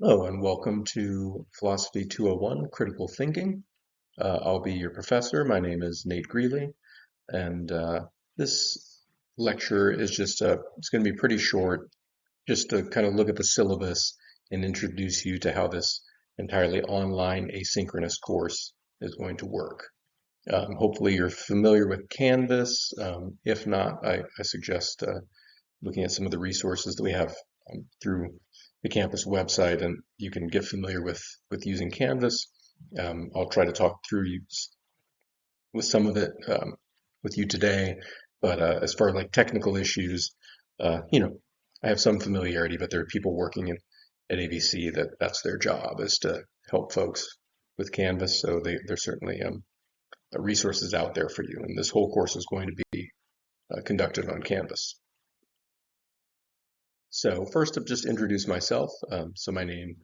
Hello and welcome to Philosophy 201, Critical Thinking. I'll be your professor. My name is Nate Greeley, and this lecture is it's going to be pretty short, just to kind of look at the syllabus and introduce you to how this entirely online asynchronous course is going to work. Hopefully you're familiar with Canvas. If not, I suggest looking at some of the resources that we have through the campus website, and you can get familiar with using Canvas. I'll try to talk through with some of it with you today, but as far as like technical issues, you know, I have some familiarity, but there are people working at AVC that's their job is to help folks with Canvas, so there's certainly resources out there for you, and this whole course is going to be conducted on Canvas. So first, I'll just introduce myself. So my name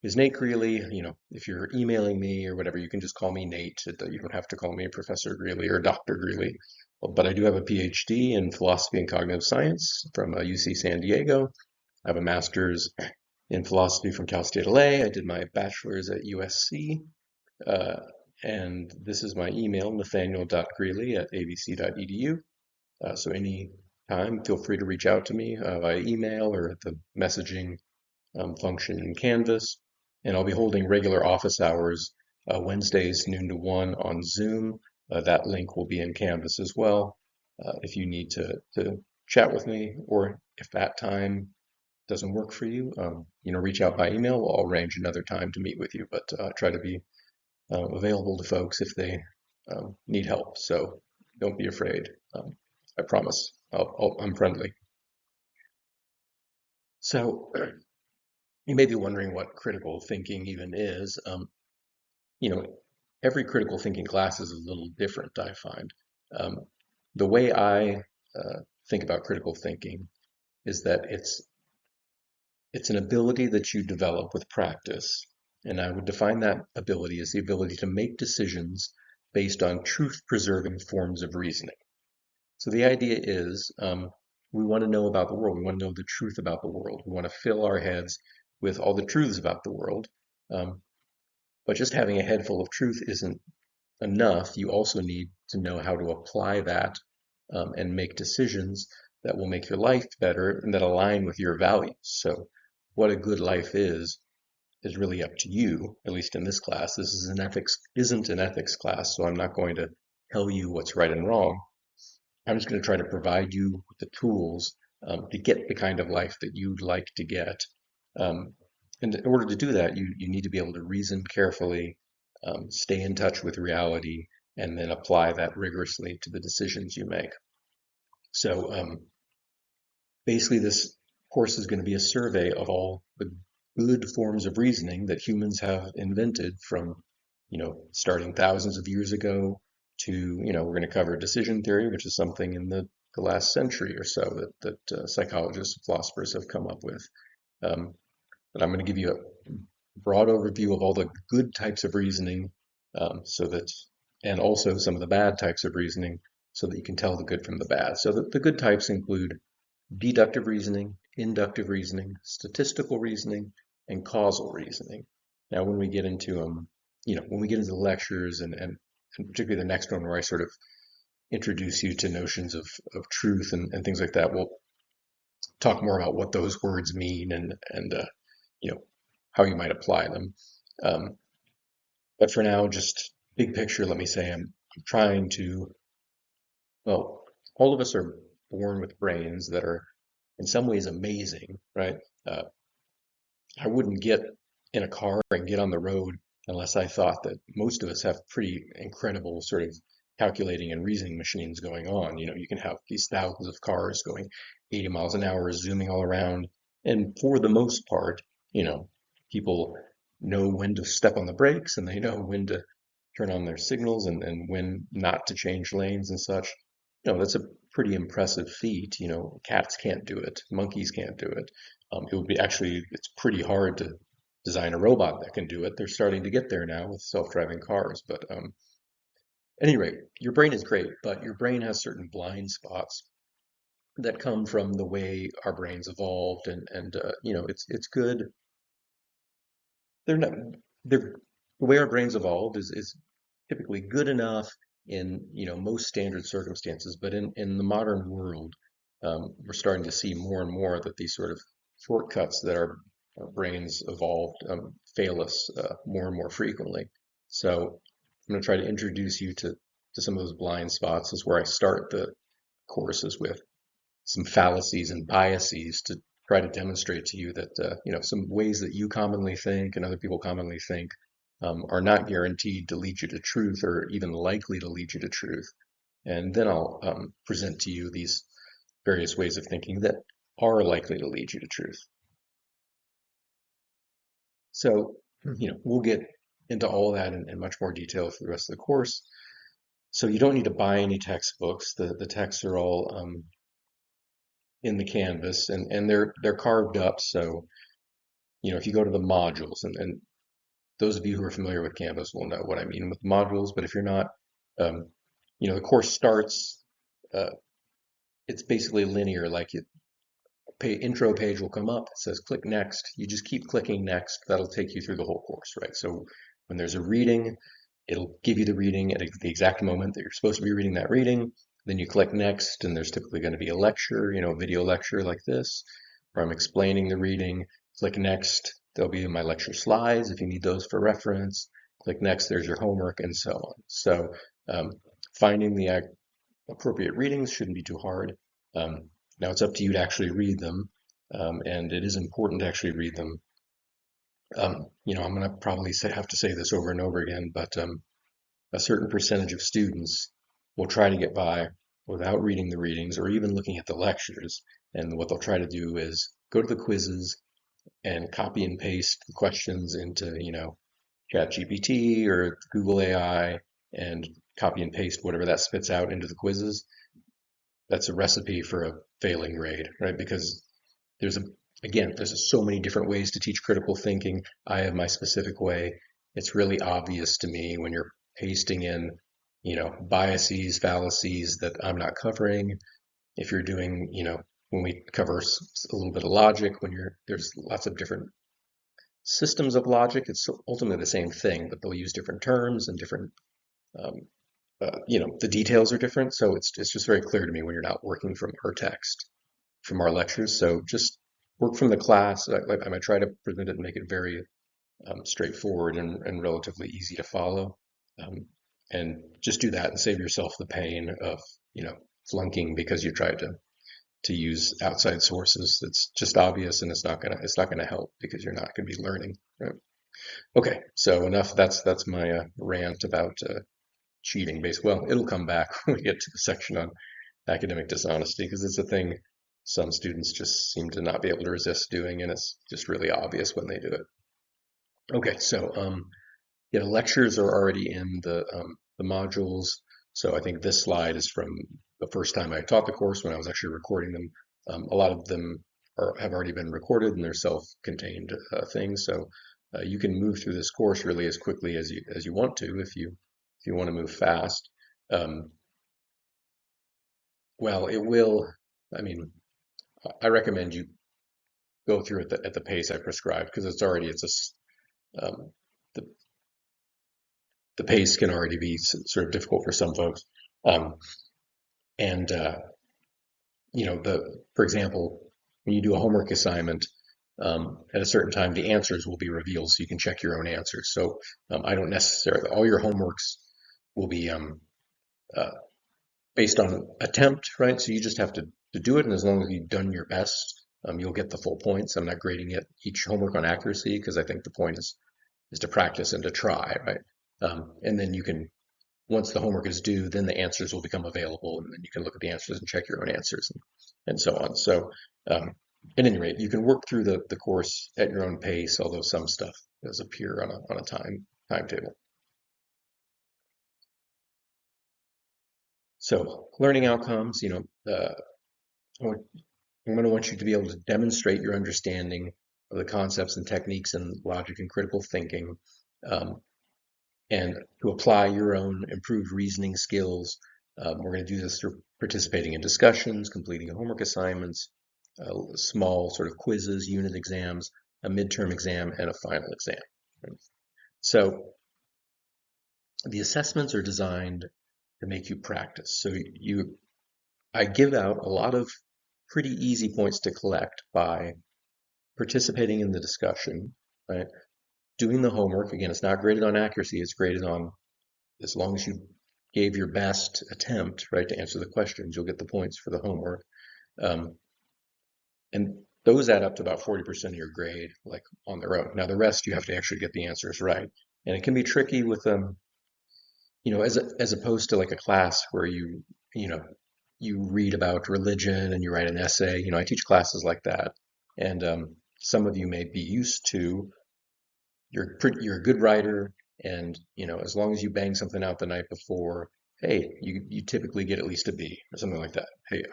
is Nate Greeley. If you're emailing me or whatever, you can just call me Nate. You don't have to call me Professor Greeley or Dr. Greeley. But I do have a PhD in philosophy and cognitive science from UC San Diego. I have a master's in philosophy from Cal State LA. I did my bachelor's at USC. Uh, and this is my email, nathaniel.greeley@avc.edu. So any time, feel free to reach out to me via email or at the messaging function in Canvas. And I'll be holding regular office hours Wednesdays, noon to 1 on Zoom. That link will be in Canvas as well. If you need to chat with me, or if that time doesn't work for you, reach out by email. I'll arrange another time to meet with you, but try to be available to folks if they need help. So don't be afraid. I promise. I'm friendly. So you may be wondering what critical thinking even is. You know, every critical thinking class is a little different, I find. Um, the way I think about critical thinking is that it's an ability that you develop with practice. And I would define that ability as the ability to make decisions based on truth-preserving forms of reasoning. So the idea is we want to know about the world. We want to know the truth about the world. We want to fill our heads with all the truths about the world. Um, but just having a head full of truth isn't enough. You also need to know how to apply that and make decisions that will make your life better and that align with your values. So what a good life is really up to you, at least in this class. This is isn't an ethics class, so I'm not going to tell you what's right and wrong. I'm just going to try to provide you with the tools to get the kind of life that you'd like to get. Um, and in order to do that, you need to be able to reason carefully, stay in touch with reality, and then apply that rigorously to the decisions you make. So basically, this course is going to be a survey of all the good forms of reasoning that humans have invented from, starting thousands of years ago to, we're going to cover decision theory, which is something in the last century or so that psychologists and philosophers have come up with. Um, but I'm going to give you a broad overview of all the good types of reasoning, and also some of the bad types of reasoning, so that you can tell the good from the bad. So the good types include deductive reasoning, inductive reasoning, statistical reasoning, and causal reasoning. Now, when we get into when we get into the lectures and particularly the next one where I sort of introduce you to notions of truth and things like that, we'll talk more about what those words mean and you know how you might apply them. Um, but for now, just big picture, let me say I'm trying to, well, all of us are born with brains that are in some ways amazing, right? Uh, I wouldn't get in a car and get on the road unless I thought that most of us have pretty incredible sort of calculating and reasoning machines going on. You can have these thousands of cars going 80 miles an hour, zooming all around. And for the most part, people know when to step on the brakes and they know when to turn on their signals and when not to change lanes and such. That's a pretty impressive feat. Cats can't do it, monkeys can't do it. It's pretty hard to design a robot that can do it. They're starting to get there now with self-driving cars. But at any rate, your brain is great, but your brain has certain blind spots that come from the way our brains evolved, and it's good they're not they're the way our brains evolved is typically good enough in most standard circumstances, but in the modern world, we're starting to see more and more that these sort of shortcuts that our brains evolved fail us more and more frequently. So I'm going to try to introduce you to some of those blind spots. Is where I start the courses with some fallacies and biases to try to demonstrate to you that some ways that you commonly think and other people commonly think are not guaranteed to lead you to truth or even likely to lead you to truth. And then I'll present to you these various ways of thinking that are likely to lead you to truth. So, we'll get into all of that in much more detail for the rest of the course. So you don't need to buy any textbooks. The texts are all in the Canvas, and they're carved up. So, if you go to the modules, and those of you who are familiar with Canvas will know what I mean with modules, but if you're not, um, the course starts, uh, it's basically linear, like intro page will come up, it says click next. You just keep clicking next. That'll take you through the whole course, right? So when there's a reading, it'll give you the reading at the exact moment that you're supposed to be reading that reading. Then you click next, and there's typically going to be a lecture, a video lecture like this, where I'm explaining the reading. Click next, there'll be my lecture slides if you need those for reference. Click next, there's your homework, and so on. So finding the appropriate readings shouldn't be too hard. Now it's up to you to actually read them, and it is important to actually read them. I'm going to probably have to say this over and over again, but a certain percentage of students will try to get by without reading the readings or even looking at the lectures. And what they'll try to do is go to the quizzes and copy and paste the questions into, ChatGPT or Google AI and copy and paste whatever that spits out into the quizzes. That's a recipe for a failing grade, right? Because there's so many different ways to teach critical thinking. I have my specific way. It's really obvious to me when you're pasting in, biases, fallacies that I'm not covering. If you're doing, when we cover a little bit of logic, there's lots of different systems of logic. It's ultimately the same thing, but they'll use different terms and different, um, the details are different. So it's just very clear to me when you're not working from our text, from our lectures. So just work from the class. I might try to present it and make it very straightforward and relatively easy to follow. Um, and just do that and save yourself the pain of, flunking because you tried to use outside sources. It's just obvious and it's not gonna help because you're not gonna be learning. Right? Okay, so enough. That's my rant about cheating. Basically, well, it'll come back when we get to the section on academic dishonesty because it's a thing some students just seem to not be able to resist doing, and it's just really obvious when they do it. Okay, so lectures are already in the modules. So I think this slide is from the first time I taught the course when I was actually recording them. A lot of them have already been recorded and they're self-contained things. So you can move through this course really as quickly as you want to if you want to move fast. Well, it will. I mean, I recommend you go through it at the pace I prescribed because the the pace can already be sort of difficult for some folks. Um, and for example, when you do a homework assignment, at a certain time, the answers will be revealed, so you can check your own answers. So I don't necessarily all your homeworks will be uh, based on attempt, right? So you just have to do it, and as long as you've done your best, you'll get the full points. I'm not grading each homework on accuracy because I think the point is to practice and to try, right? And then you can, once the homework is due, then the answers will become available, and then you can look at the answers and check your own answers and so on. So at any rate, you can work through the course at your own pace, although some stuff does appear on a timetable. So learning outcomes, I'm going to want you to be able to demonstrate your understanding of the concepts and techniques and logic and critical thinking, um, and to apply your own improved reasoning skills. We're going to do this through participating in discussions, completing homework assignments, small sort of quizzes, unit exams, a midterm exam, and a final exam. So the assessments are designed to make you practice. So I give out a lot of pretty easy points to collect by participating in the discussion, right? Doing the homework. Again, it's not graded on accuracy, it's graded on as long as you gave your best attempt, right, to answer the questions, you'll get the points for the homework. Um, and those add up to about 40% of your grade, like on their own. Now, the rest you have to actually get the answers right. And it can be tricky with as opposed to like a class where you know, you read about religion and you write an essay. I teach classes like that, and some of you may be used to you're a good writer, and as long as you bang something out the night before, hey, you typically get at least a B or something like that. Hey,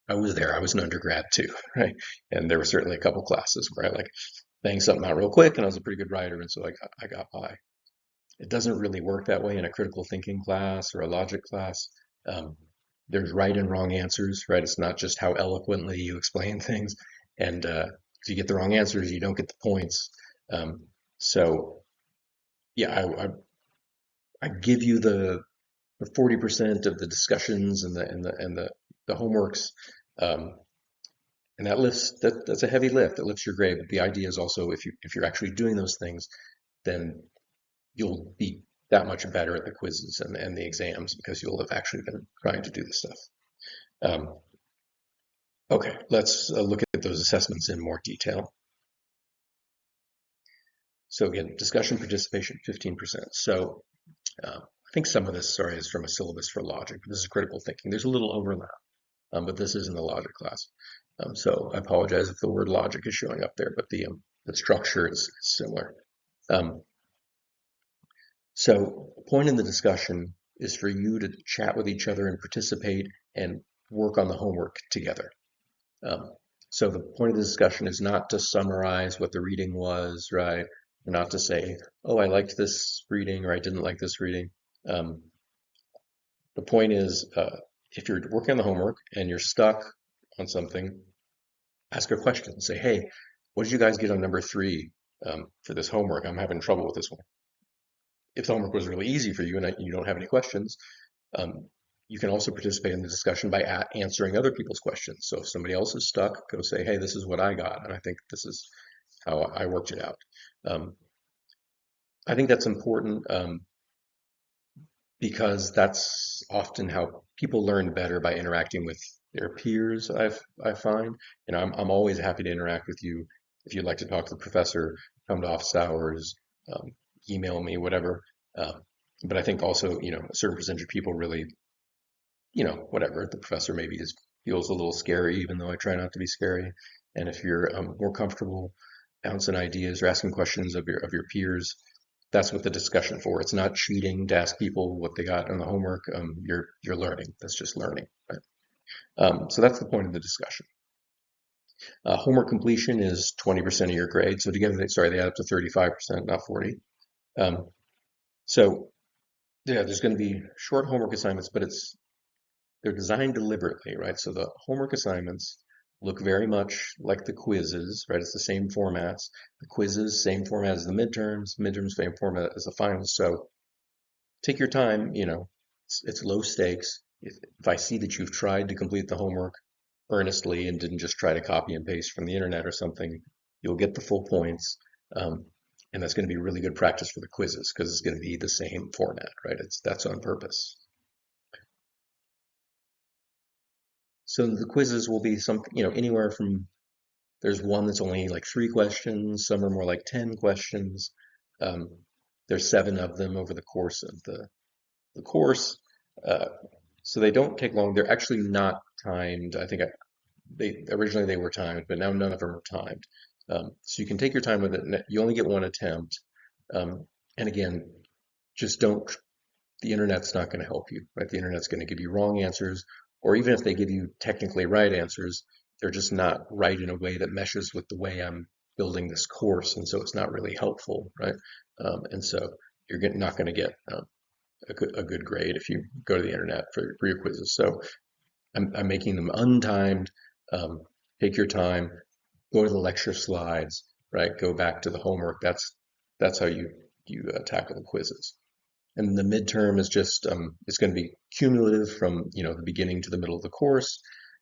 I was there. I was an undergrad too, right? And there were certainly a couple classes where I like banged something out real quick, and I was a pretty good writer, and so I got by. It doesn't really work that way in a critical thinking class or a logic class. Um, there's right and wrong answers, right? It's not just how eloquently you explain things. And if you get the wrong answers, you don't get the points. Um, so yeah, I give you the 40% of the discussions and the homeworks. Um, and that's a heavy lift. It lifts your grade. But the idea is also if you're actually doing those things, then you'll be that much better at the quizzes and the exams because you'll have actually been trying to do this stuff. Um, okay, let's look at those assessments in more detail. So again, discussion participation, 15%. So I think some of this, sorry, is from a syllabus for logic, but this is critical thinking. There's a little overlap, but this is in the logic class. So I apologize if the word logic is showing up there, but the structure is similar. Um, So the point in the discussion is for you to chat with each other and participate and work on the homework together. Um, so the point of the discussion is not to summarize what the reading was, right? Not to say, oh, I liked this reading or I didn't like this reading. Um, the point is, if you're working on the homework and you're stuck on something, ask a question. Say, hey, what did you guys get on number 3 for this homework? I'm having trouble with this one. If the homework was really easy for you and you don't have any questions, um, you can also participate in the discussion by answering other people's questions. So if somebody else is stuck, go say, hey, this is what I got, and I think this is how I worked it out. I think that's important because that's often how people learn better by interacting with their peers, I find. I'm always happy to interact with you. If you'd like to talk to the professor, come to office hours, um, email me, whatever. Um, but I think also, a certain percentage of people really, whatever, the professor maybe feels a little scary, even though I try not to be scary. And if you're more comfortable bouncing ideas or asking questions of your peers, that's what the discussion for. It's not cheating to ask people what they got on the homework. You're learning. That's just learning. Right? So that's the point of the discussion. Homework completion is 20% of your grade. So together, they add up to 35%, not 40. So yeah, there's going to be short homework assignments, but they're designed deliberately, right? So the homework assignments look very much like the quizzes, right? It's the same formats. The quizzes, same format as the midterms, same format as the finals. So take your time, it's low stakes. If I see that you've tried to complete the homework earnestly and didn't just try to copy and paste from the internet or something, you'll get the full points. And that's going to be really good practice for the quizzes because it's going to be the same format, right? That's on purpose. So the quizzes will be anywhere from, there's one that's only like 3 questions, some are more like 10 questions. Um, there's 7 of them over the course of the course. Uh, so they don't take long. They're actually not timed. I think they originally they were timed, but now none of them are timed. So you can take your time with it. You only get one attempt. And again, just don't, the internet's not going to help you, right? The internet's going to give you wrong answers, or even if they give you technically right answers, they're just not right in a way that meshes with the way I'm building this course, and so it's not really helpful, right? And so you're not going to get a good grade if you go to the internet for your quizzes. So I'm making them untimed. Take your time, go to the lecture slides, right? Go back to the homework. That's how you tackle the quizzes. And the midterm is just it's going to be cumulative from the beginning to the middle of the course,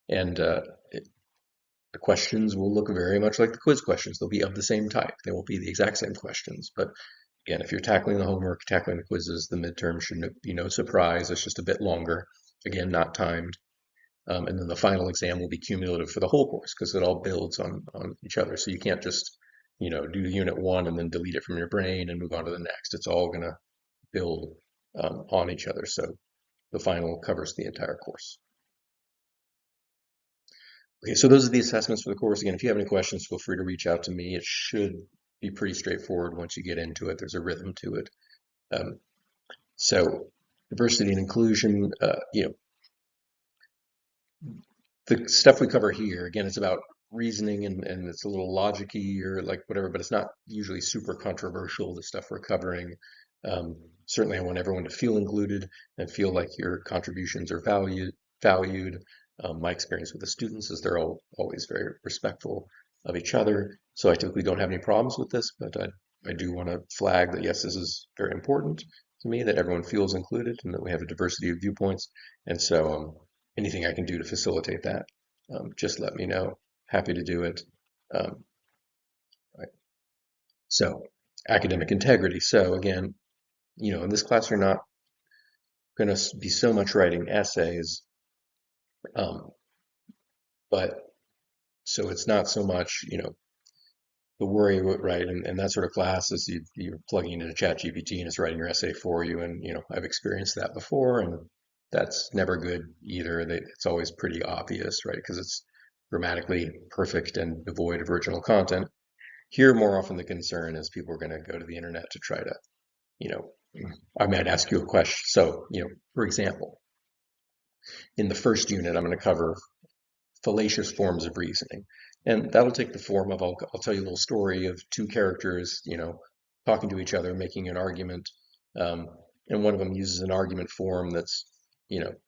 and the questions will look very much like the quiz questions. They'll be of the same type. They won't be the exact same questions, but again, if you're tackling the homework, tackling the quizzes, the midterm should be no surprise. It's just a bit longer. Again, not timed. And then the final exam will be cumulative for the whole course because it all builds on each other. So you can't just, do unit one and then delete it from your brain and move on to the next. It's all going to build on each other. So the final covers the entire course. Okay, so those are the assessments for the course. Again, if you have any questions, feel free to reach out to me. It should be pretty straightforward once you get into it. There's a rhythm to it. So diversity and inclusion, the stuff we cover here, again, it's about reasoning and it's a little logic-y or like whatever, but it's not usually super controversial, the stuff we're covering. Certainly I want everyone to feel included and feel like your contributions are valued. My experience with the students is they're all always very respectful of each other. So I typically don't have any problems with this, but I do want to flag that yes, this is very important to me that everyone feels included and that we have a diversity of viewpoints. And so anything I can do to facilitate that, just let me know. Happy to do it. Right. So academic integrity. So again, in this class, you're not going to be so much writing essays, but so it's not so much, the worry, right? And that sort of class is you're plugging into ChatGPT and it's writing your essay for you. And, I've experienced that before and that's never good either. It's always pretty obvious, right? Because it's grammatically perfect and devoid of original content. Here, more often the concern is people are going to go to the internet to try to, I might ask you a question. So, for example, in the first unit, I'm going to cover fallacious forms of reasoning. And that'll take the form of, I'll tell you a little story of two characters, talking to each other, making an argument. And one of them uses an argument form that's,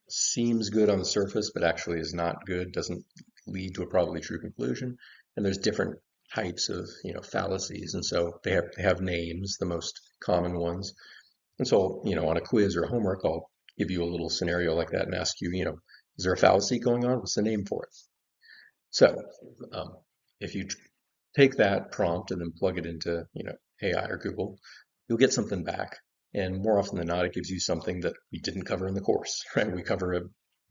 seems good on the surface, but actually is not good, doesn't lead to a probably true conclusion. And there's different types of, fallacies. And so they have names, the most common ones. And so, on a quiz or a homework, I'll give you a little scenario like that and ask you, is there a fallacy going on? What's the name for it? So if you take that prompt and then plug it into, AI or Google, you'll get something back. And more often than not, it gives you something that we didn't cover in the course, right? We cover a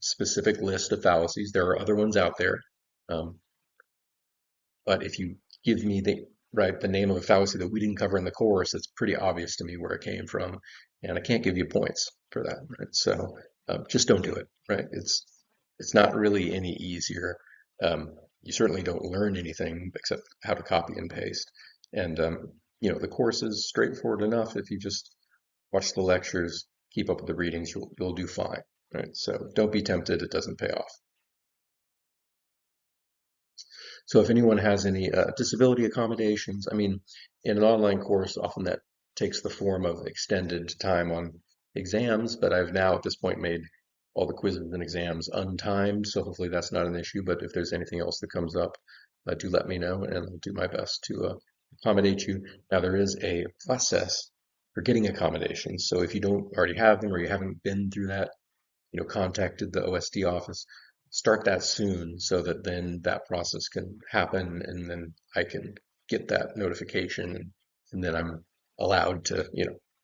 specific list of fallacies. There are other ones out there. But if you give me the name of a fallacy that we didn't cover in the course, it's pretty obvious to me where it came from. And I can't give you points for that, right? So just don't do it, right? It's not really any easier. You certainly don't learn anything except how to copy and paste. And the course is straightforward enough. If you just watch the lectures, keep up with the readings, you'll do fine, right? So don't be tempted. It doesn't pay off. So if anyone has any disability accommodations, I mean, in an online course, often that takes the form of extended time on exams, but I've now at this point made all the quizzes and exams untimed, so hopefully that's not an issue. But if there's anything else that comes up, do let me know, and I'll do my best to accommodate you. Now, there is a process for getting accommodations, so if you don't already have them or you haven't been through that, contacted the OSD office, start that soon so that then that process can happen and then I can get that notification and then I'm allowed to,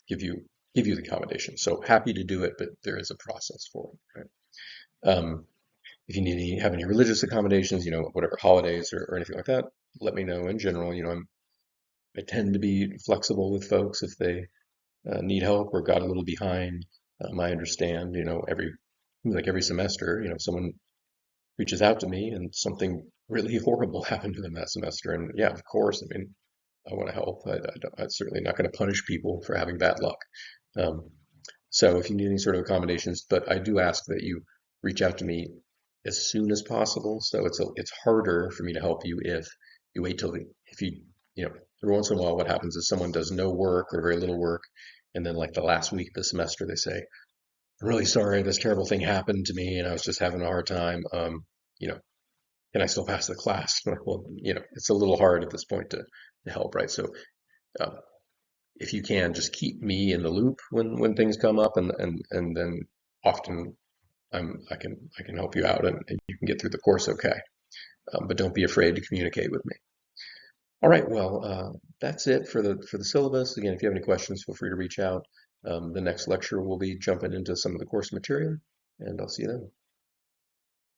give you the accommodation. So happy to do it, but there is a process for it, right? If you have any religious accommodations, whatever holidays or anything like that, let me know. In general, I tend to be flexible with folks if they need help or got a little behind. I understand, every semester, someone reaches out to me and something really horrible happened to them that semester. And yeah, of course, I mean, I want to help. I'm certainly not going to punish people for having bad luck. So if you need any sort of accommodations, but I do ask that you reach out to me as soon as possible. So it's harder for me to help you if you wait till if every once in a while, what happens is someone does no work or very little work, and then like the last week of the semester, they say, "I'm really sorry, this terrible thing happened to me, and I was just having a hard time. You know, can I still pass the class?" Well, it's a little hard at this point to help, right? So um, if you can, just keep me in the loop when things come up, and then often I can help you out, and you can get through the course okay. But don't be afraid to communicate with me. All right, well, that's it for the syllabus. Again, if you have any questions, feel free to reach out. The next lecture we'll be jumping into some of the course material, and I'll see you then.